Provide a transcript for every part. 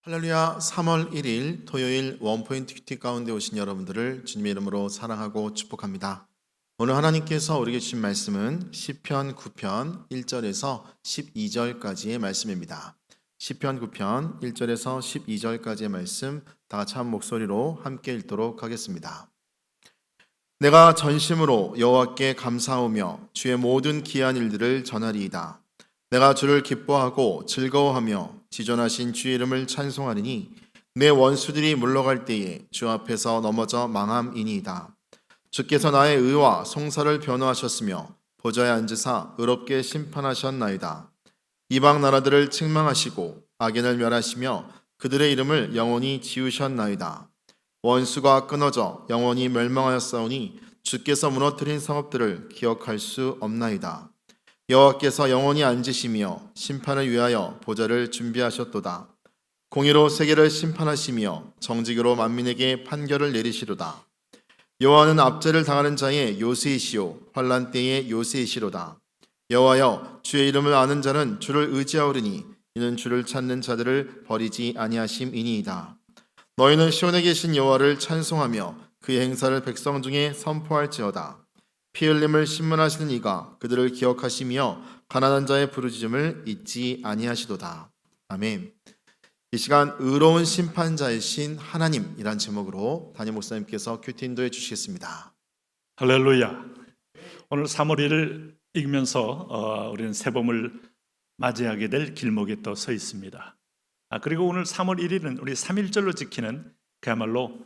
할렐루야. 3월 1일 토요일 원포인트 큐티 가운데 오신 여러분들을 주님의 이름으로 사랑하고 축복합니다. 오늘 하나님께서 우리에게 주신 말씀은 시편 9편 1절에서 12절까지의 말씀입니다. 시편 9편 1절에서 12절까지의 말씀 다 같이 한 목소리로 함께 읽도록 하겠습니다. 내가 전심으로 여호와께 감사하며 주의 모든 기한 일들을 전하리이다. 내가 주를 기뻐하고 즐거워하며 지존하신 주의 이름을 찬송하리니 내 원수들이 물러갈 때에 주 앞에서 넘어져 망함이니이다. 주께서 나의 의와 송사를 변호하셨으며 보좌에 앉으사 의롭게 심판하셨나이다. 이방 나라들을 책망하시고 악인을 멸하시며 그들의 이름을 영원히 지우셨나이다. 원수가 끊어져 영원히 멸망하였사오니 주께서 무너뜨린 성읍들을 기억할 수 없나이다. 여호와께서 영원히 앉으시며 심판을 위하여 보좌를 준비하셨도다. 공의로 세계를 심판하시며 정직으로 만민에게 판결을 내리시로다. 여호와는 압제를 당하는 자의 요새이시오 환난 때의 요새이시로다. 여호와여, 주의 이름을 아는 자는 주를 의지하오리니 이는 주를 찾는 자들을 버리지 아니하심이니이다. 너희는 시온에 계신 여호와를 찬송하며 그의 행사를 백성 중에 선포할지어다. 피 흘림을 신문하시는 이가 그들을 기억하시며 가난한 자의 부르짖음을 잊지 아니하시도다. 아멘. 이 시간 의로운 심판자이신 하나님이란 제목으로 담임 목사님께서 큐티 인도해 주시겠습니다. 할렐루야. 오늘 3월 1일 읽으면서 우리는 새봄을 맞이하게 될 길목에 또 서 있습니다. 그리고 오늘 3월 1일은 우리 3.1절로 지키는 그야말로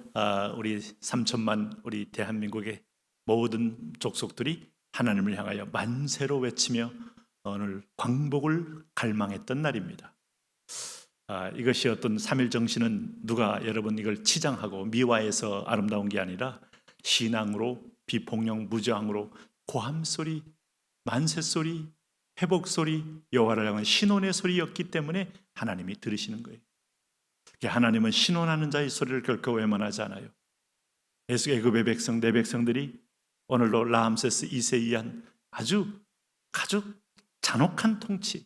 우리 3천만 우리 대한민국의 모든 족속들이 하나님을 향하여 만세로 외치며 오늘 광복을 갈망했던 날입니다. 이것이 어떤 3.1 정신은 누가 여러분 이걸 치장하고 미화해서 아름다운 게 아니라 신앙으로 비폭력 무저항으로 고함소리, 만세소리, 회복소리, 여호와를 향한 신원의 소리였기 때문에 하나님이 들으시는 거예요. 하나님은 신원하는 자의 소리를 결코 외면하지 않아요. 애굽의 백성, 내 백성들이 오늘도 라암세스 2세 이한 아주 잔혹한 통치,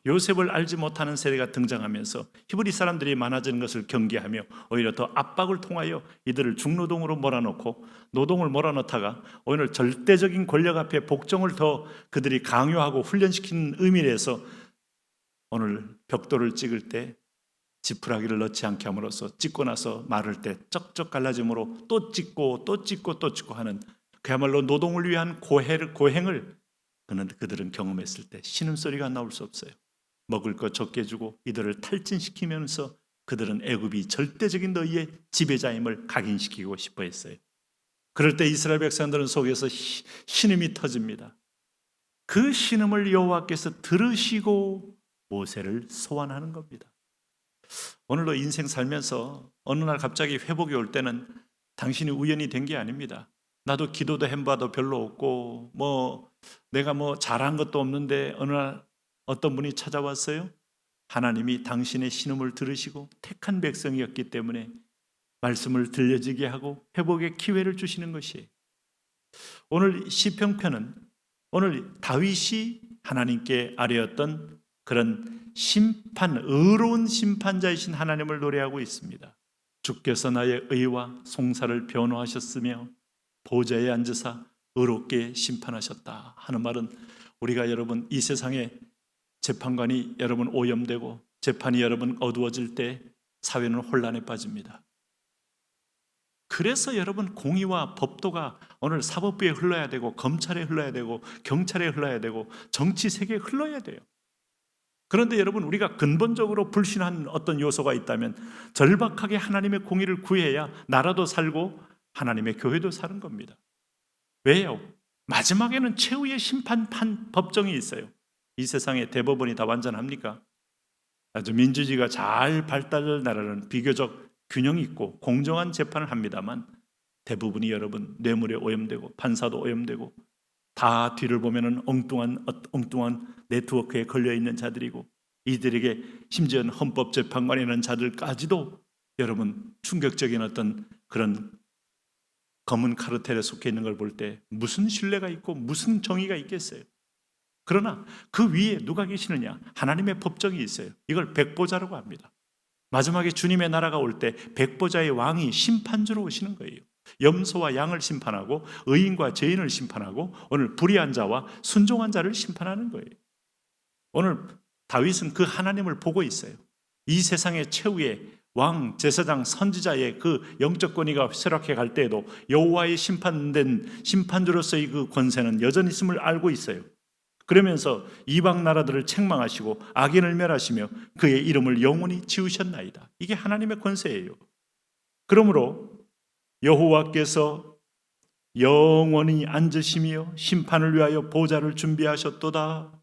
요셉을 알지 못하는 세대가 등장하면서 히브리 사람들이 많아지는 것을 경계하며 오히려 더 압박을 통하여 이들을 중노동으로 몰아넣고 노동을 몰아넣다가 오히려 절대적인 권력 앞에 복종을 더 그들이 강요하고 훈련시키는 의미에서 오늘 벽돌을 찍을 때 지푸라기를 넣지 않게 함으로써 찍고 나서 마를 때 쩍쩍 갈라짐으로 또 찍고 또 찍고 또 찍고 하는 그야말로 노동을 위한 고행을 그들은 경험했을 때 신음소리가 나올 수 없어요. 먹을 것 적게 주고 이들을 탈진시키면서 그들은 애굽이 절대적인 너희의 지배자임을 각인시키고 싶어 했어요. 그럴 때 이스라엘 백성들은 속에서 신음이 터집니다. 그 신음을 여호와께서 들으시고 모세를 소환하는 겁니다. 오늘도 인생 살면서 어느 날 갑자기 회복이 올 때는 당신이 우연히 된 게 아닙니다. 나도 기도도 해봐도 별로 없고 내가 잘한 것도 없는데 어느 날 어떤 분이 찾아왔어요. 하나님이 당신의 신음을 들으시고 택한 백성이었기 때문에 말씀을 들려지게 하고 회복의 기회를 주시는 것이에요. 오늘 시편편은 오늘 다윗이 하나님께 아뢰었던 그런 의로운 심판자이신 하나님을 노래하고 있습니다. 주께서 나의 의와 송사를 변호하셨으며 보좌에 앉으사 의롭게 심판하셨다 하는 말은 우리가 여러분 이 세상에 재판관이 여러분 오염되고 재판이 여러분 어두워질 때 사회는 혼란에 빠집니다. 그래서 여러분 공의와 법도가 오늘 사법부에 흘러야 되고 검찰에 흘러야 되고 경찰에 흘러야 되고 정치 세계에 흘러야 돼요. 그런데 여러분 우리가 근본적으로 불신한 어떤 요소가 있다면 절박하게 하나님의 공의를 구해야 나라도 살고 하나님의 교회도 사는 겁니다. 왜요? 마지막에는 최후의 심판판 법정이 있어요. 이 세상에 대법원이 다 완전합니까? 아주 민주주의가 잘 발달된 나라는 비교적 균형 있고 공정한 재판을 합니다만 대부분이 여러분 뇌물에 오염되고 판사도 오염되고 다 뒤를 보면은 엉뚱한 네트워크에 걸려있는 자들이고 이들에게 심지어는 헌법재판관에 있는 자들까지도 여러분 충격적인 어떤 그런 검은 카르텔에 속해 있는 걸 볼 때 무슨 신뢰가 있고 무슨 정의가 있겠어요? 그러나 그 위에 누가 계시느냐? 하나님의 법정이 있어요. 이걸 백보자라고 합니다. 마지막에 주님의 나라가 올 때 백보자의 왕이 심판주로 오시는 거예요. 염소와 양을 심판하고 의인과 죄인을 심판하고 오늘 불의한 자와 순종한 자를 심판하는 거예요. 오늘 다윗은 그 하나님을 보고 있어요. 이 세상의 최후의 왕, 제사장, 선지자의 그 영적 권위가 쇠락해 갈 때에도 여호와의 심판된 심판주로서의 그 권세는 여전히 있음을 알고 있어요. 그러면서 이방 나라들을 책망하시고 악인을 멸하시며 그의 이름을 영원히 지우셨나이다. 이게 하나님의 권세예요. 그러므로 여호와께서 영원히 앉으시며 심판을 위하여 보좌를 준비하셨도다.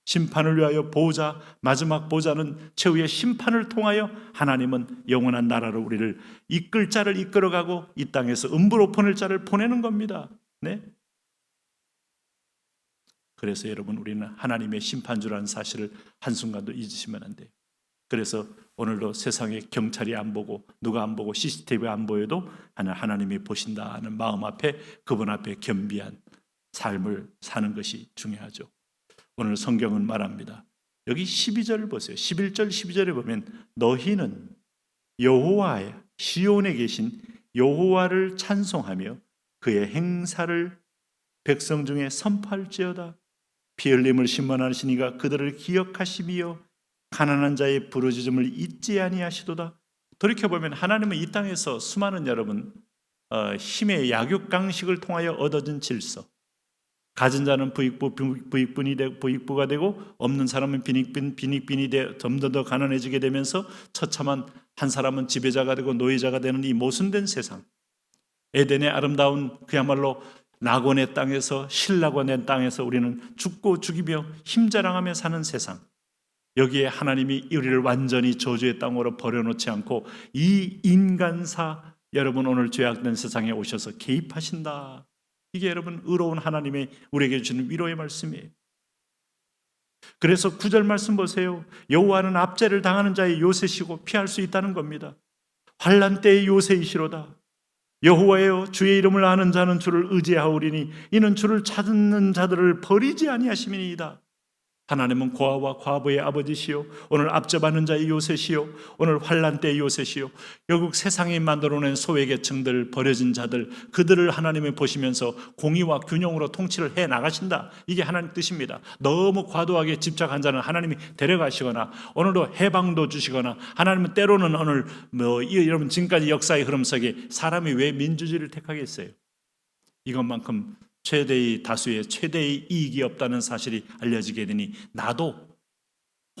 심판을 위하여 보좌, 마지막 보좌는 최후의 심판을 통하여 하나님은 영원한 나라로 우리를 이끌 자를 이끌어가고 이 땅에서 음부로 보낼 자를 보내는 겁니다. 네? 그래서 여러분, 우리는 하나님의 심판주라는 사실을 한순간도 잊으시면 안 돼요. 그래서 오늘도 세상에 경찰이 안 보고 누가 안 보고 CCTV 안 보여도 하나님이 보신다는 마음 앞에 그분 앞에 겸비한 삶을 사는 것이 중요하죠. 오늘 성경은 말합니다. 여기 12절을 보세요. 11절 12절에 보면 너희는 여호와의 시온에 계신 여호와를 찬송하며 그의 행사를 백성 중에 선포할지어다. 피 흘림을 심판하시니가 그들을 기억하시며 가난한 자의 부르짖음을 잊지 아니하시도다. 돌이켜보면 하나님은 이 땅에서 수많은 여러분 힘의 약육강식을 통하여 얻어진 질서, 가진 자는 부익부가 되고 없는 사람은 빈익빈이 되어 점점 더 가난해지게 되면서 처참한 한 사람은 지배자가 되고 노예자가 되는 이 모순된 세상, 에덴의 아름다운 그야말로 낙원의 땅에서 신락원의 땅에서 우리는 죽고 죽이며 힘자랑하며 사는 세상, 여기에 하나님이 우리를 완전히 저주의 땅으로 버려놓지 않고 이 인간사, 여러분 오늘 죄악된 세상에 오셔서 개입하신다. 이게 여러분 의로운 하나님의 우리에게 주는 위로의 말씀이에요. 그래서 9절 말씀 보세요. 여호와는 압제를 당하는 자의 요새시고 피할 수 있다는 겁니다. 환난 때의 요새이시로다. 여호와여, 주의 이름을 아는 자는 주를 의지하오리니 이는 주를 찾는 자들을 버리지 아니하심이니이다. 하나님은 고아와 과부의 아버지시요 오늘 압제받는 자의 요새시요 오늘 환난 때의 요새시요 결국 세상이 만들어낸 소외계층들, 버려진 자들, 그들을 하나님이 보시면서 공의와 균형으로 통치를 해 나가신다. 이게 하나님 뜻입니다. 너무 과도하게 집착한 자는 하나님이 데려가시거나 오늘도 해방도 주시거나, 하나님은 때로는 오늘 여러분 지금까지 역사의 흐름 속에 사람이 왜 민주주의를 택하겠어요? 이것만큼 최대의 다수의 최대의 이익이 없다는 사실이 알려지게 되니 나도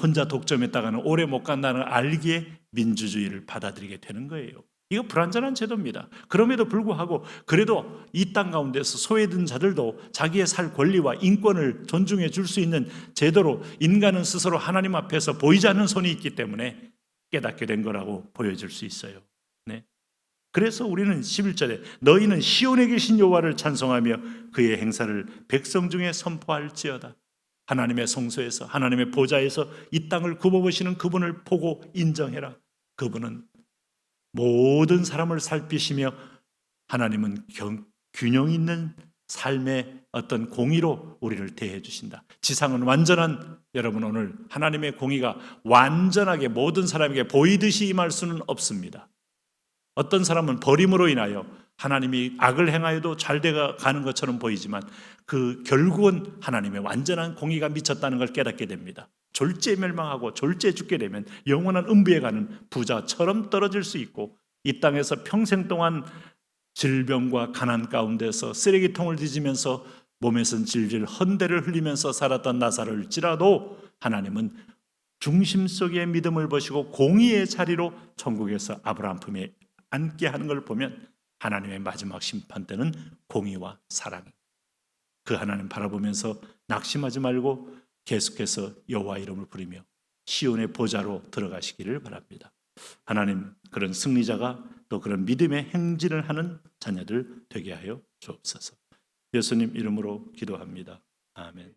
혼자 독점했다가는 오래 못 간다는 걸 알기에 민주주의를 받아들이게 되는 거예요. 이거 불완전한 제도입니다. 그럼에도 불구하고 그래도 이 땅 가운데서 소외된 자들도 자기의 살 권리와 인권을 존중해 줄 수 있는 제도로 인간은 스스로 하나님 앞에서 보이지 않는 손이 있기 때문에 깨닫게 된 거라고 보여줄 수 있어요. 네. 그래서 우리는 11절에 너희는 시온에 계신 여호와를 찬송하며 그의 행사를 백성 중에 선포할지어다. 하나님의 성소에서 하나님의 보좌에서 이 땅을 굽어보시는 그분을 보고 인정해라. 그분은 모든 사람을 살피시며 하나님은 균형 있는 삶의 어떤 공의로 우리를 대해 주신다. 지상은 완전한, 여러분 오늘 하나님의 공의가 완전하게 모든 사람에게 보이듯이 임할 수는 없습니다. 어떤 사람은 버림으로 인하여 하나님이 악을 행하여도 잘 돼가는 것처럼 보이지만 그 결국은 하나님의 완전한 공의가 미쳤다는 걸 깨닫게 됩니다. 졸지에 멸망하고 졸지에 죽게 되면 영원한 음부에 가는 부자처럼 떨어질 수 있고, 이 땅에서 평생 동안 질병과 가난 가운데서 쓰레기통을 뒤지면서 몸에선 질질 헌대를 흘리면서 살았던 나사로일지라도 하나님은 중심 속에 믿음을 보시고 공의의 자리로 천국에서 아브라함 품에 앉게 하는 걸 보면 하나님의 마지막 심판 때는 공의와 사랑, 그 하나님 바라보면서 낙심하지 말고 계속해서 여호와 이름을 부르며 시온의 보좌로 들어가시기를 바랍니다. 하나님, 그런 승리자가 또 그런 믿음의 행진을 하는 자녀들 되게 하여 주옵소서. 예수님 이름으로 기도합니다. 아멘.